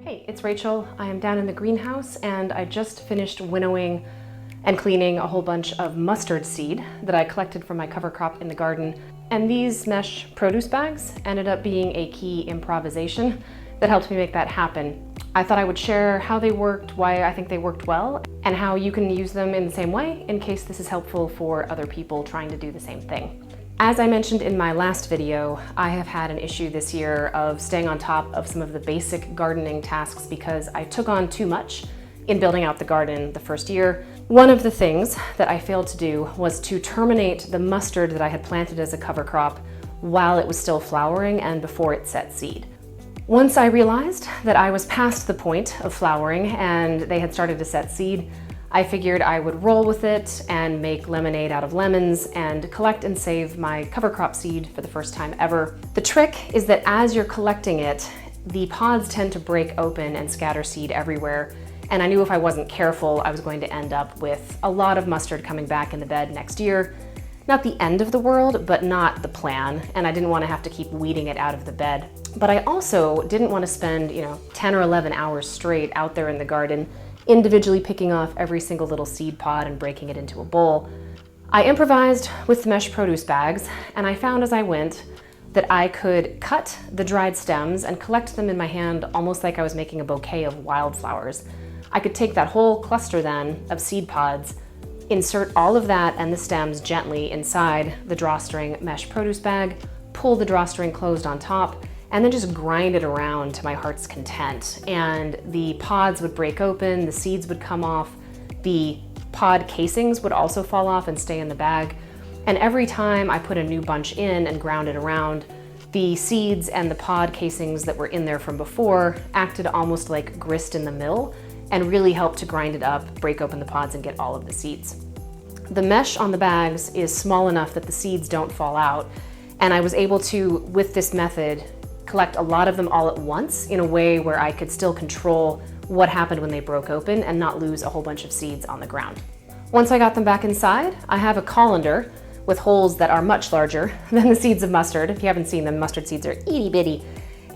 Hey, it's Rachel. I am down in the greenhouse and I just finished winnowing and cleaning a whole bunch of mustard seed that I collected from my cover crop in the garden. And these mesh produce bags ended up being a key improvisation that helped me make that happen. I thought I would share how they worked, why I think they worked well, and how you can use them in the same way in case this is helpful for other people trying to do the same thing. As I mentioned in my last video, I have had an issue this year of staying on top of some of the basic gardening tasks because I took on too much in building out the garden the first year. One of the things that I failed to do was to terminate the mustard that I had planted as a cover crop while it was still flowering and before it set seed. Once I realized that I was past the point of flowering and they had started to set seed, I figured I would roll with it and make lemonade out of lemons and collect and save my cover crop seed for the first time ever. The trick is that as you're collecting it, the pods tend to break open and scatter seed everywhere. And I knew if I wasn't careful, I was going to end up with a lot of mustard coming back in the bed next year. Not the end of the world, but not the plan. And I didn't want to have to keep weeding it out of the bed. But I also didn't want to spend, 10 or 11 hours straight out there in the garden individually picking off every single little seed pod and breaking it into a bowl. I improvised with the mesh produce bags, and I found as I went that I could cut the dried stems and collect them in my hand almost like I was making a bouquet of wildflowers. I could take that whole cluster then of seed pods, insert all of that and the stems gently inside the drawstring mesh produce bag, pull the drawstring closed on top, and then just grind it around to my heart's content. And the pods would break open, the seeds would come off, the pod casings would also fall off and stay in the bag. And every time I put a new bunch in and ground it around, the seeds and the pod casings that were in there from before acted almost like grist in the mill and really helped to grind it up, break open the pods, and get all of the seeds. The mesh on the bags is small enough that the seeds don't fall out, and I was able to, with this method, collect a lot of them all at once in a way where I could still control what happened when they broke open and not lose a whole bunch of seeds on the ground. Once I got them back inside, I have a colander with holes that are much larger than the seeds of mustard. If you haven't seen them, mustard seeds are itty bitty.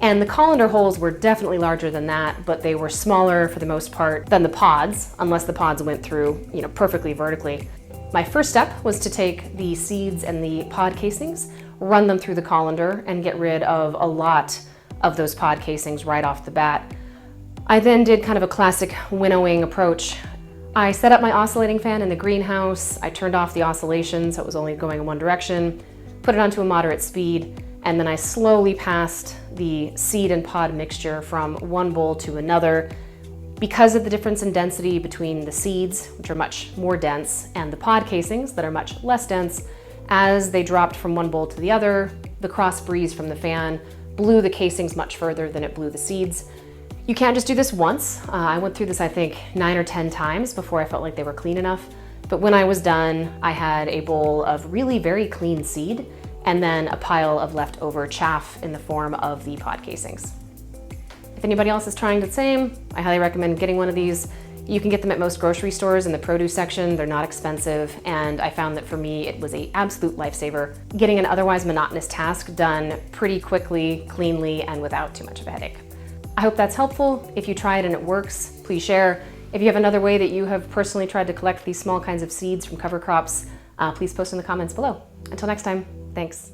And the colander holes were definitely larger than that, but they were smaller for the most part than the pods, unless the pods went through, perfectly vertically. My first step was to take the seeds and the pod casings, run them through the colander, and get rid of a lot of those pod casings right off the bat. I then did kind of a classic winnowing approach. I set up my oscillating fan in the greenhouse, I turned off the oscillation so it was only going in one direction, put it onto a moderate speed, and then I slowly passed the seed and pod mixture from one bowl to another. Because of the difference in density between the seeds, which are much more dense, and the pod casings that are much less dense, as they dropped from one bowl to the other, the cross breeze from the fan blew the casings much further than it blew the seeds. You can't just do this once. I went through this, I think, 9 or 10 times before I felt like they were clean enough. But when I was done, I had a bowl of really very clean seed and then a pile of leftover chaff in the form of the pod casings. If anybody else is trying the same, I highly recommend getting one of these. You can get them at most grocery stores in the produce section. They're not expensive, and I found that for me, it was an absolute lifesaver, getting an otherwise monotonous task done pretty quickly, cleanly, and without too much of a headache. I hope that's helpful. If you try it and it works, please share. If you have another way that you have personally tried to collect these small kinds of seeds from cover crops, please post in the comments below. Until next time, thanks.